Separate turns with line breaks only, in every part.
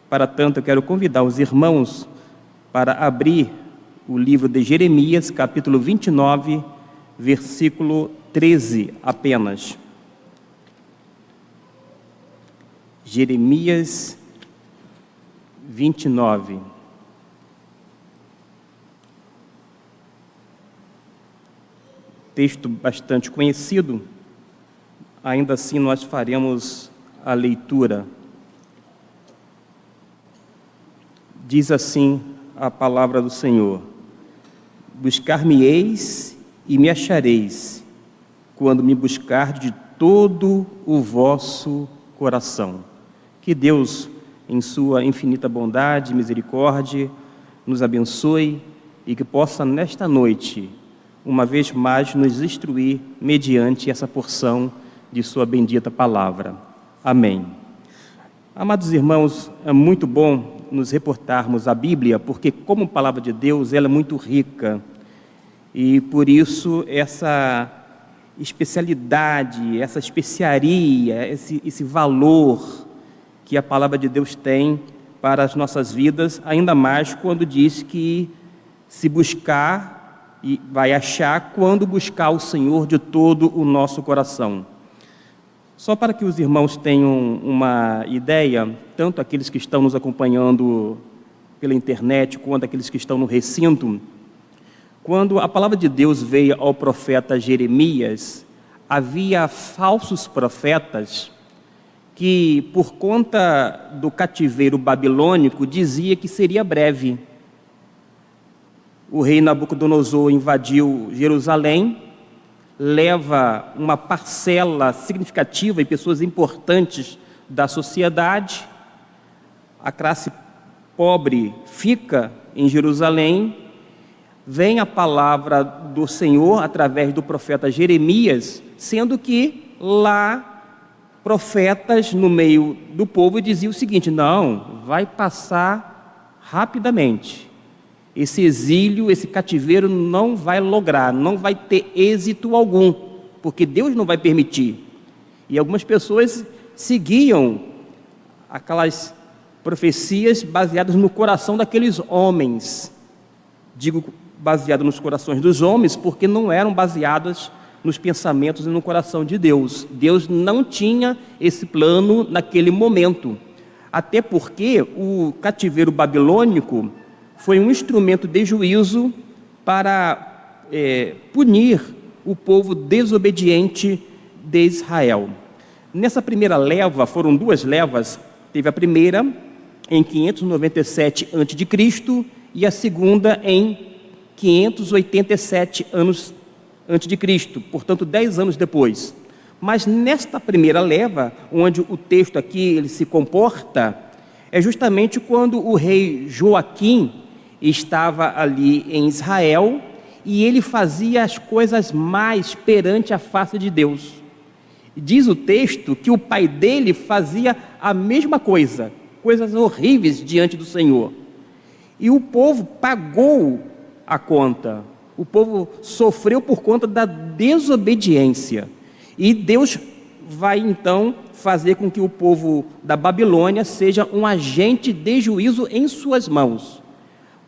Para tanto, eu quero convidar os irmãos para abrir o livro de Jeremias, capítulo 29, versículo 13 apenas. Jeremias 29. Texto bastante conhecido, ainda assim nós faremos a leitura. Diz assim a palavra do Senhor: buscar-me-eis e me achareis, quando me buscardes de todo o vosso coração. Que Deus, em sua infinita bondade e misericórdia, nos abençoe e que possa nesta noite, uma vez mais, nos instruir mediante essa porção de sua bendita palavra. Amém. Amados irmãos, é muito bom nos reportarmos à Bíblia, porque como palavra de Deus, ela é muito rica, e por isso essa especialidade, essa especiaria, esse valor que a palavra de Deus tem para as nossas vidas, ainda mais quando diz que se buscar e vai achar quando buscar o Senhor de todo o nosso coração. Só para que os irmãos tenham uma ideia, tanto aqueles que estão nos acompanhando pela internet, quanto aqueles que estão no recinto, quando a palavra de Deus veio ao profeta Jeremias, havia falsos profetas que, por conta do cativeiro babilônico, dizia que seria breve. O rei Nabucodonosor invadiu Jerusalém, leva uma parcela significativa e pessoas importantes da sociedade. A classe pobre fica em Jerusalém. Vem a palavra do Senhor através do profeta Jeremias, sendo que lá profetas no meio do povo diziam o seguinte: não, vai passar rapidamente. Esse exílio, esse cativeiro não vai lograr, não vai ter êxito algum, porque Deus não vai permitir. E algumas pessoas seguiam aquelas profecias baseadas no coração daqueles homens. Digo baseado nos corações dos homens, porque não eram baseadas nos pensamentos e no coração de Deus. Deus não tinha esse plano naquele momento. Até porque o cativeiro babilônico foi um instrumento de juízo para punir o povo desobediente de Israel. Nessa primeira leva, foram duas levas, teve a primeira em 597 a.C. e a segunda em 587 anos antes de Cristo, portanto 10 anos depois. Mas nesta primeira leva, onde o texto aqui ele se comporta, é justamente quando o rei Joaquim estava ali em Israel e ele fazia as coisas mais perante a face de Deus. Diz o texto que o pai dele fazia a mesma coisa, coisas horríveis diante do Senhor. E o povo pagou a conta, o povo sofreu por conta da desobediência. E Deus vai então fazer com que o povo da Babilônia seja um agente de juízo em suas mãos.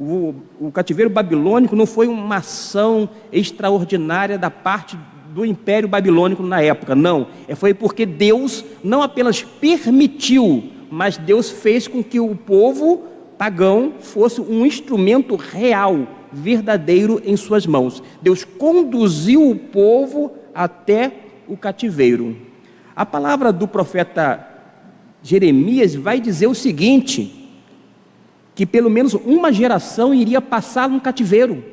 O cativeiro babilônico não foi uma ação extraordinária da parte do Império Babilônico na época, não. Foi porque Deus não apenas permitiu, mas Deus fez com que o povo pagão fosse um instrumento real, verdadeiro em suas mãos. Deus conduziu o povo até o cativeiro. A palavra do profeta Jeremias vai dizer o seguinte: que pelo menos uma geração iria passar no cativeiro,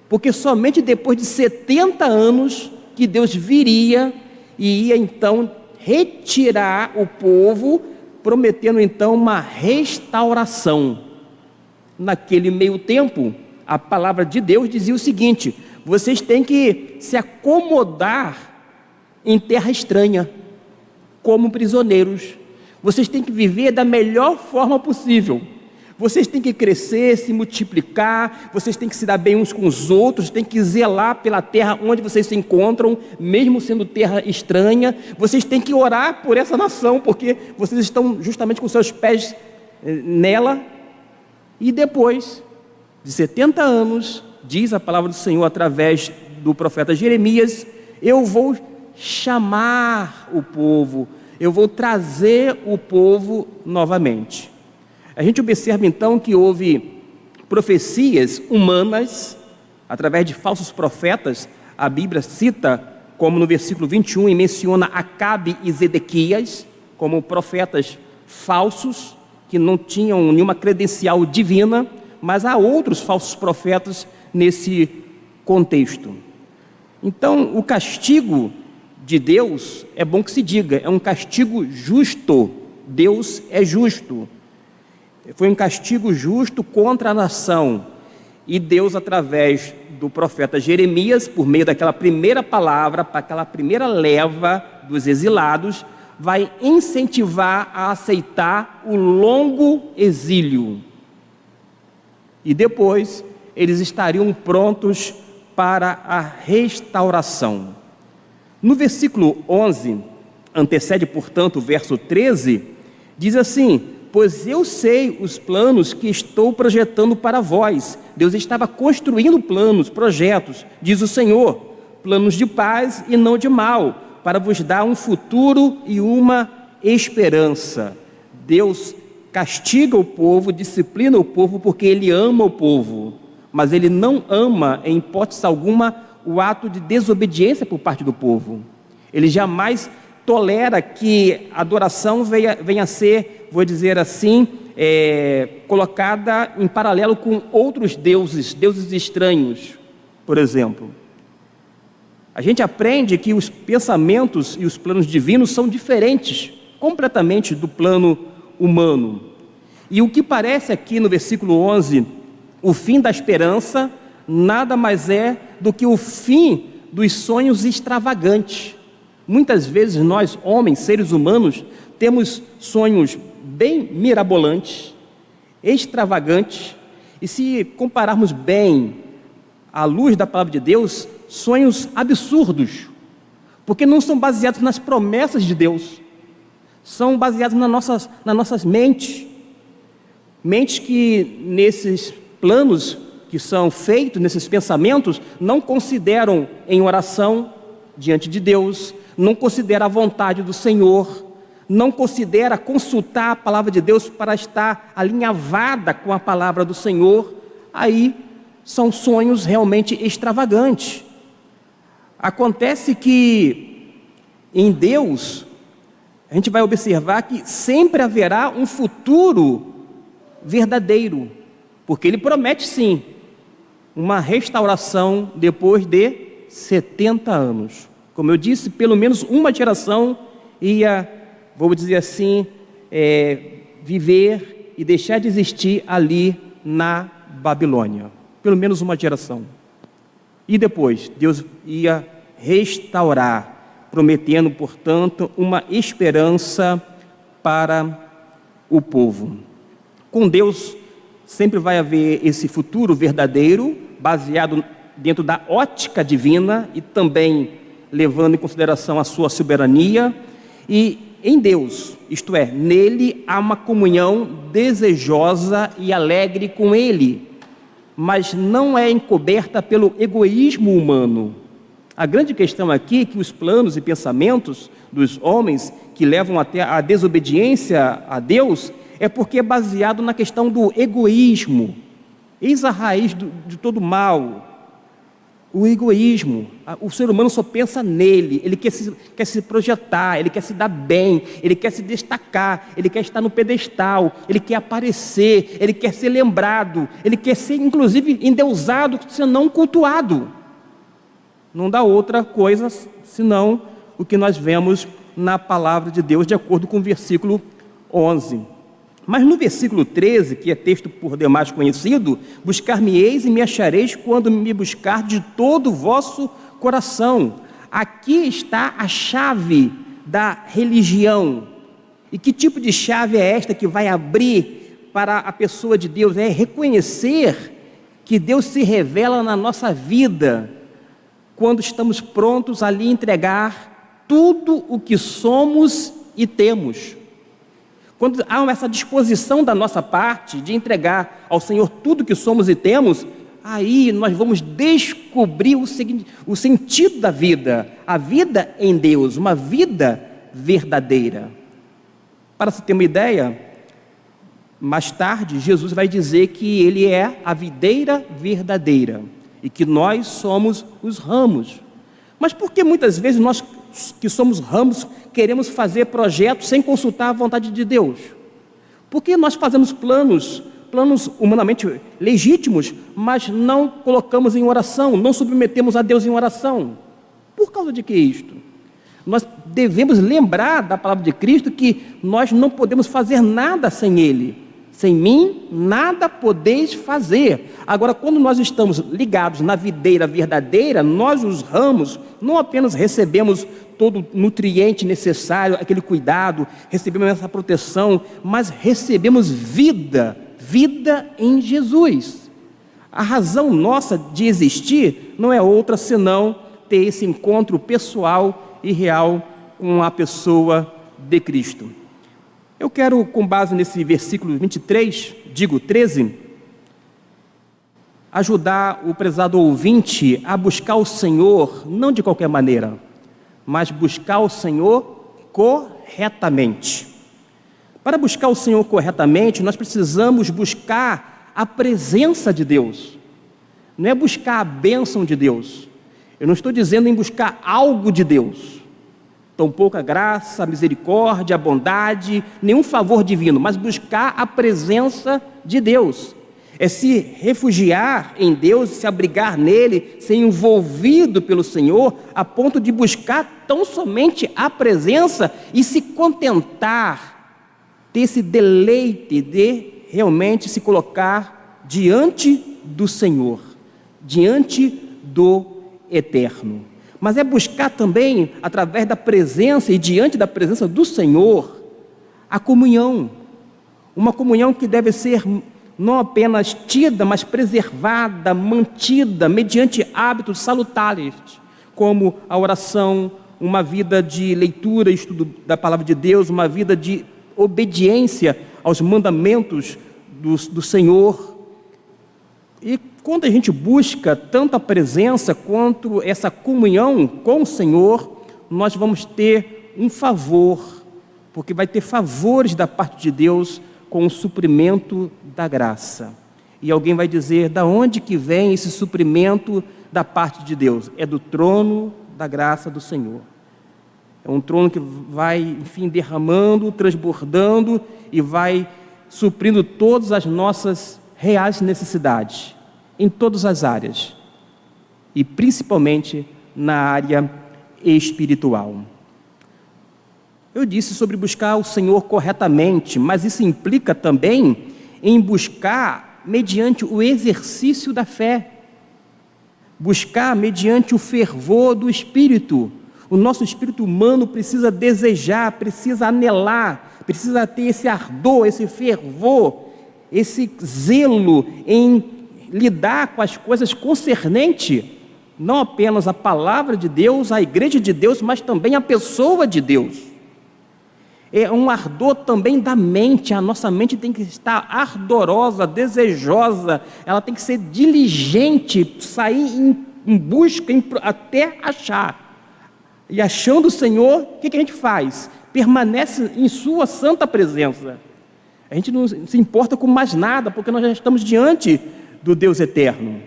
porque somente depois de 70 anos que Deus viria e ia então retirar o povo, prometendo então uma restauração. Naquele meio tempo, a palavra de Deus dizia o seguinte: vocês têm que se acomodar em terra estranha, como prisioneiros. Vocês têm que viver da melhor forma possível. Vocês têm que crescer, se multiplicar, vocês têm que se dar bem uns com os outros, têm que zelar pela terra onde vocês se encontram, mesmo sendo terra estranha. Vocês têm que orar por essa nação, porque vocês estão justamente com seus pés nela, e depois de 70 anos, diz a palavra do Senhor através do profeta Jeremias: eu vou chamar o povo, eu vou trazer o povo novamente. A gente observa então que houve profecias humanas, através de falsos profetas. A Bíblia cita, como no versículo 21, e menciona Acabe e Zedequias como profetas falsos, que não tinham nenhuma credencial divina, mas há outros falsos profetas nesse contexto. Então, o castigo de Deus, é bom que se diga, é um castigo justo. Deus é justo. Foi um castigo justo contra a nação. E Deus, através do profeta Jeremias, por meio daquela primeira palavra, para aquela primeira leva dos exilados, vai incentivar a aceitar o longo exílio. E depois, eles estariam prontos para a restauração. No versículo 11, antecede, portanto, o verso 13, diz assim: pois eu sei os planos que estou projetando para vós. Deus estava construindo planos, projetos, diz o Senhor, planos de paz e não de mal, para vos dar um futuro e uma esperança. Deus castiga o povo, disciplina o povo, porque Ele ama o povo, mas Ele não ama, em hipótese alguma, o ato de desobediência por parte do povo. Ele jamais tolera que a adoração venha a ser, vou dizer assim, colocada em paralelo com outros deuses estranhos, por exemplo. A gente aprende que os pensamentos e os planos divinos são diferentes, completamente do plano humano. E o que parece aqui no versículo 11, o fim da esperança, nada mais é do que o fim dos sonhos extravagantes. Muitas vezes nós, homens, seres humanos, temos sonhos bem mirabolantes, extravagantes, e se compararmos bem à luz da palavra de Deus, sonhos absurdos, porque não são baseados nas promessas de Deus, são baseados nas nossas mentes que nesses planos que são feitos, nesses pensamentos, não consideram em oração diante de Deus, não considera a vontade do Senhor, não considera consultar a palavra de Deus para estar alinhavada com a palavra do Senhor. Aí são sonhos realmente extravagantes. Acontece que em Deus a gente vai observar que sempre haverá um futuro verdadeiro, porque Ele promete sim uma restauração depois de 70 anos. Como eu disse, pelo menos uma geração ia, vou dizer assim, viver e deixar de existir ali na Babilônia. Pelo menos uma geração. E depois, Deus ia restaurar, prometendo, portanto, uma esperança para o povo. Com Deus, sempre vai haver esse futuro verdadeiro, baseado dentro da ótica divina e também levando em consideração a sua soberania. E em Deus, isto é, nele há uma comunhão desejosa e alegre com Ele, mas não é encoberta pelo egoísmo humano. A grande questão aqui é que os planos e pensamentos dos homens que levam até a desobediência a Deus é porque é baseado na questão do egoísmo. Eis a raiz de todo mal. O egoísmo. O ser humano só pensa nele, ele quer se projetar, ele quer se dar bem, ele quer se destacar, ele quer estar no pedestal, ele quer aparecer, ele quer ser lembrado, ele quer ser inclusive endeusado, senão cultuado. Não dá outra coisa senão o que nós vemos na palavra de Deus, de acordo com o versículo 11. Mas no versículo 13, que é texto por demais conhecido, buscar-me-eis e me achareis quando me buscar de todo o vosso coração. Aqui está a chave da religião. E que tipo de chave é esta que vai abrir para a pessoa de Deus? É reconhecer que Deus se revela na nossa vida, quando estamos prontos a lhe entregar tudo o que somos e temos. quando há essa disposição da nossa parte de entregar ao Senhor tudo que somos e temos, aí nós vamos descobrir o sentido da vida, a vida em Deus, uma vida verdadeira. Para se ter uma ideia, mais tarde Jesus vai dizer que Ele é a videira verdadeira e que nós somos os ramos. Mas por que muitas vezes nós que somos ramos queremos fazer projetos sem consultar a vontade de Deus? Por que nós fazemos planos humanamente legítimos, mas não colocamos em oração, não submetemos a Deus em oração? Por causa de que isto? Nós devemos lembrar da palavra de Cristo que nós não podemos fazer nada sem Ele. Sem mim, nada podeis fazer. Agora, quando nós estamos ligados na videira verdadeira, nós, os ramos, não apenas recebemos todo o nutriente necessário, aquele cuidado, recebemos essa proteção, mas recebemos vida em Jesus. A razão nossa de existir não é outra senão ter esse encontro pessoal e real com a pessoa de Cristo. Eu quero, com base nesse versículo 13, ajudar o prezado ouvinte a buscar o Senhor, não de qualquer maneira, mas buscar o Senhor corretamente. Para buscar o Senhor corretamente, nós precisamos buscar a presença de Deus, não é buscar a bênção de Deus. Eu não estou dizendo em buscar algo de Deus, tampouco a graça, a misericórdia, a bondade, nenhum favor divino, mas buscar a presença de Deus. É se refugiar em Deus, se abrigar nele, ser envolvido pelo Senhor, a ponto de buscar tão somente a presença e se contentar, ter esse deleite de realmente se colocar diante do Senhor, diante do Eterno. Mas é buscar também, através da presença e diante da presença do Senhor, a comunhão. Uma comunhão que deve ser não apenas tida, mas preservada, mantida, mediante hábitos salutares, como a oração, uma vida de leitura e estudo da palavra de Deus, uma vida de obediência aos mandamentos do Senhor. E quando a gente busca tanto a presença quanto essa comunhão com o Senhor, nós vamos ter um favor, porque vai ter favores da parte de Deus com o suprimento da graça. E alguém vai dizer, da onde que vem esse suprimento da parte de Deus? É do trono da graça do Senhor. É um trono que vai, enfim, derramando, transbordando e vai suprindo todas as nossas reais necessidades, em todas as áreas, e principalmente na área espiritual. Eu disse sobre buscar o Senhor corretamente, mas isso implica também em buscar mediante o exercício da fé, buscar mediante o fervor do Espírito. O nosso espírito humano precisa desejar, precisa anelar, precisa ter esse ardor, esse fervor, esse zelo em lidar com as coisas concernentes, não apenas a palavra de Deus, a igreja de Deus, mas também a pessoa de Deus. É um ardor também da mente, a nossa mente tem que estar ardorosa, desejosa, ela tem que ser diligente, sair em busca, até achar. E achando o Senhor, o que a gente faz? Permanece em sua santa presença. A gente não se importa com mais nada, porque nós já estamos diante do Deus eterno.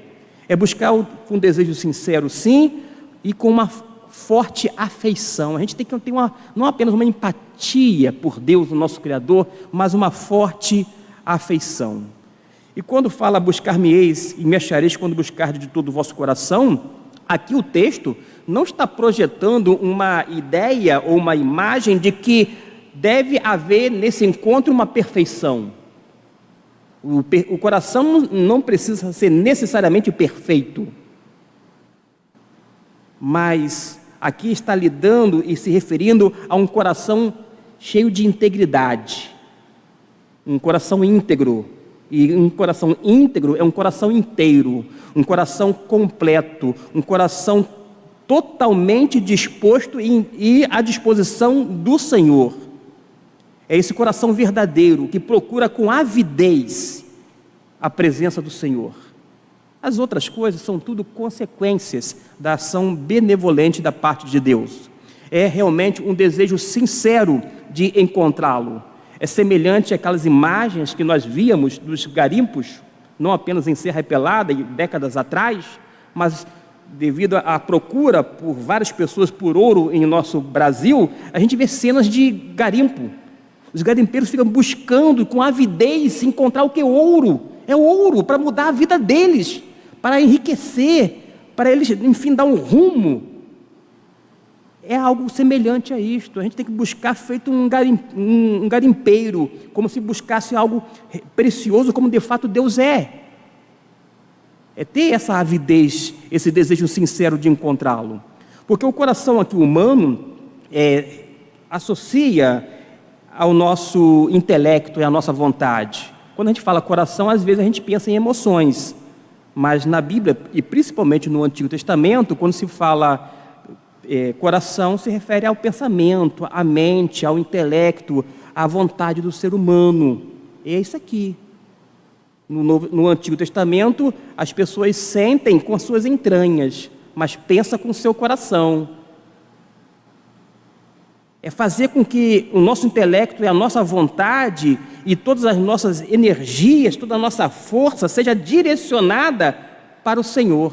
É buscar com um desejo sincero, sim, e com uma forte afeição. A gente tem que ter não apenas uma empatia por Deus, o nosso Criador, mas uma forte afeição. E quando fala buscar-me-eis e me achareis quando buscardes de todo o vosso coração, aqui o texto não está projetando uma ideia ou uma imagem de que deve haver nesse encontro uma perfeição. O coração não precisa ser necessariamente perfeito, mas aqui está lidando e se referindo a um coração cheio de integridade, um coração íntegro. E um coração íntegro é um coração inteiro, um coração completo, um coração totalmente disposto e à disposição do Senhor. É esse coração verdadeiro que procura com avidez a presença do Senhor. As outras coisas são tudo consequências da ação benevolente da parte de Deus. É realmente um desejo sincero de encontrá-lo. É semelhante àquelas imagens que nós víamos dos garimpos, não apenas em Serra Pelada, décadas atrás, mas devido à procura por várias pessoas por ouro em nosso Brasil, a gente vê cenas de garimpo. Os garimpeiros ficam buscando com avidez encontrar o que é ouro. É ouro para mudar a vida deles, para enriquecer, para eles, enfim, dar um rumo. É algo semelhante a isto. A gente tem que buscar feito um garimpeiro, como se buscasse algo precioso, como de fato Deus é. É ter essa avidez, esse desejo sincero de encontrá-lo. Porque o coração aqui humano associa ao nosso intelecto e à nossa vontade. Quando a gente fala coração, às vezes a gente pensa em emoções. Mas na Bíblia, e principalmente no Antigo Testamento, quando se fala coração, se refere ao pensamento, à mente, ao intelecto, à vontade do ser humano. É isso aqui. No Antigo Testamento, as pessoas sentem com as suas entranhas, mas pensam com o seu coração. É fazer com que o nosso intelecto e a nossa vontade e todas as nossas energias, toda a nossa força seja direcionada para o Senhor.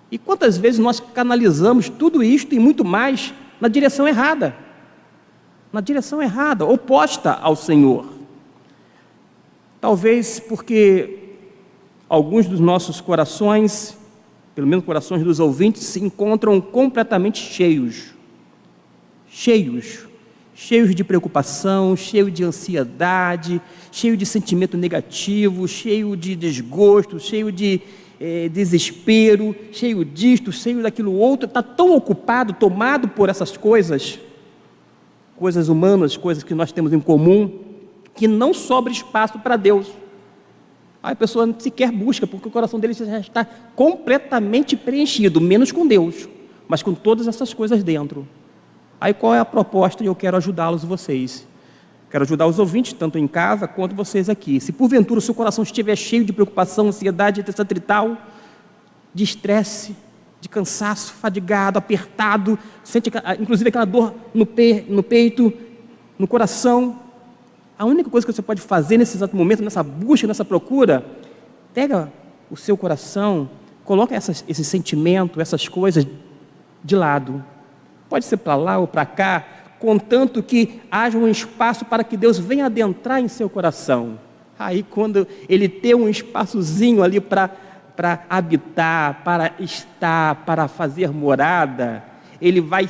E quantas vezes nós canalizamos tudo isto e muito mais na direção errada, oposta ao Senhor. Talvez porque alguns dos nossos corações, pelo menos corações dos ouvintes, se encontram completamente cheios de preocupação, cheio de ansiedade, cheio de sentimento negativo, cheio de desgosto, cheio de desespero, cheio disto, cheio daquilo outro. Está tão ocupado, tomado por essas coisas humanas, coisas que nós temos em comum, que não sobra espaço para Deus. Aí a pessoa sequer busca, porque o coração dele já está completamente preenchido, menos com Deus, mas com todas essas coisas dentro. Aí qual é a proposta? E eu quero ajudá-los, vocês. Quero ajudar os ouvintes, tanto em casa quanto vocês aqui. Se porventura o seu coração estiver cheio de preocupação, ansiedade, etc. e tal, de estresse, de cansaço, fadigado, apertado, sente inclusive aquela dor no peito, no coração, a única coisa que você pode fazer nesse exato momento, nessa busca, nessa procura, pega o seu coração, coloca esse sentimento, essas coisas de lado. Pode ser para lá ou para cá, contanto que haja um espaço para que Deus venha adentrar em seu coração. Aí quando Ele tem um espaçozinho ali para habitar, para estar, para fazer morada, Ele vai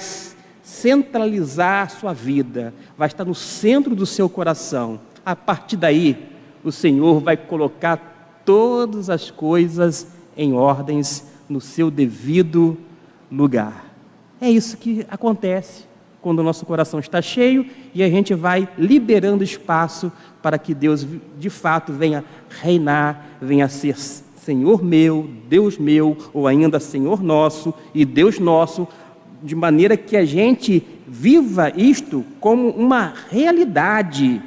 centralizar a sua vida, vai estar no centro do seu coração. A partir daí, o Senhor vai colocar todas as coisas em ordens no seu devido lugar. É isso que acontece quando o nosso coração está cheio e a gente vai liberando espaço para que Deus de fato venha reinar, venha ser Senhor meu, Deus meu, ou ainda Senhor nosso e Deus nosso, de maneira que a gente viva isto como uma realidade,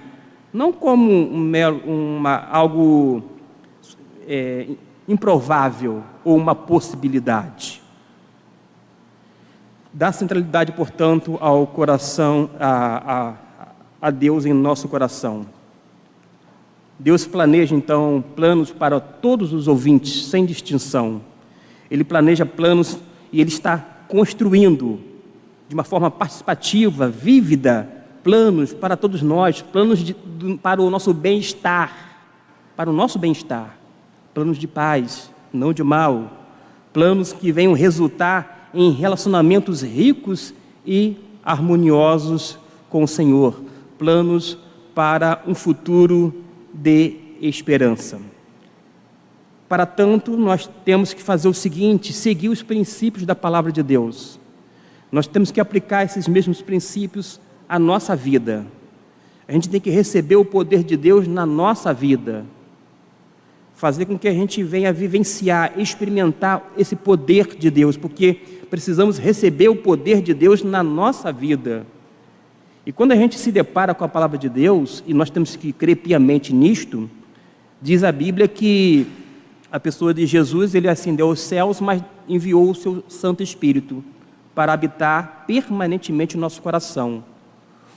não como algo improvável ou uma possibilidade. Dá centralidade, portanto, ao coração, a Deus em nosso coração. Deus planeja, então, planos para todos os ouvintes, sem distinção. Ele planeja planos e Ele está construindo, de uma forma participativa, vívida, planos para todos nós, planos para o nosso bem-estar, planos de paz, não de mal, planos que venham resultar em relacionamentos ricos e harmoniosos com o Senhor, planos para um futuro de esperança. Para tanto, nós temos que fazer o seguinte: seguir os princípios da palavra de Deus. Nós temos que aplicar esses mesmos princípios à nossa vida. A gente tem que receber o poder de Deus na nossa vida, fazer com que a gente venha vivenciar, experimentar esse poder de Deus, porque precisamos receber o poder de Deus na nossa vida. E quando a gente se depara com a palavra de Deus, e nós temos que crer piamente nisto, diz a Bíblia que a pessoa de Jesus, ele ascendeu aos céus, mas enviou o seu Santo Espírito para habitar permanentemente no nosso coração.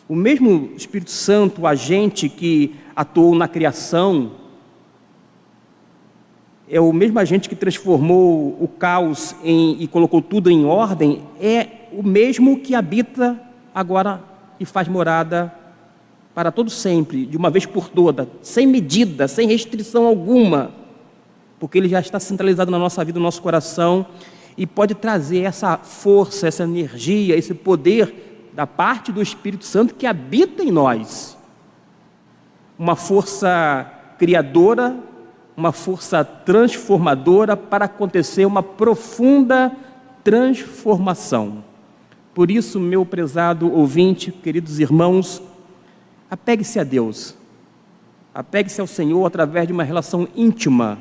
O mesmo Espírito Santo, o agente que atuou na criação, é o mesmo agente que transformou o caos e colocou tudo em ordem, é o mesmo que habita agora e faz morada para todo sempre, de uma vez por toda, sem medida, sem restrição alguma, porque ele já está centralizado na nossa vida, no nosso coração, e pode trazer essa força, essa energia, esse poder da parte do Espírito Santo que habita em nós. Uma força criadora, uma força transformadora para acontecer uma profunda transformação. Por isso, meu prezado ouvinte, queridos irmãos, apegue-se a Deus, apegue-se ao Senhor através de uma relação íntima,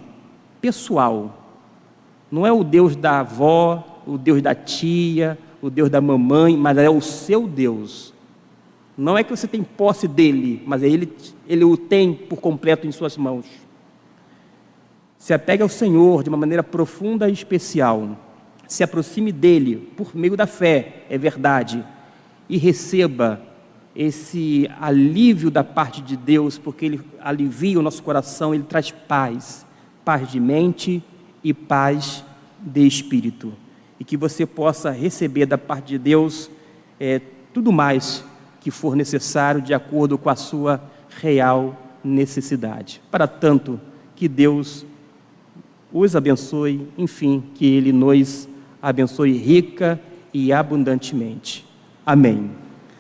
pessoal. Não é o Deus da avó, o Deus da tia, o Deus da mamãe, mas é o seu Deus. Não é que você tem posse dele, mas ele o tem por completo em suas mãos. Se apegue ao Senhor de uma maneira profunda e especial. Se aproxime dele por meio da fé, é verdade, e receba esse alívio da parte de Deus, porque ele alivia o nosso coração, ele traz paz, paz de mente e paz de espírito, e que você possa receber da parte de Deus tudo mais que for necessário de acordo com a sua real necessidade. Para tanto, que Deus os abençoe, enfim, que Ele nos abençoe rica e abundantemente. Amém.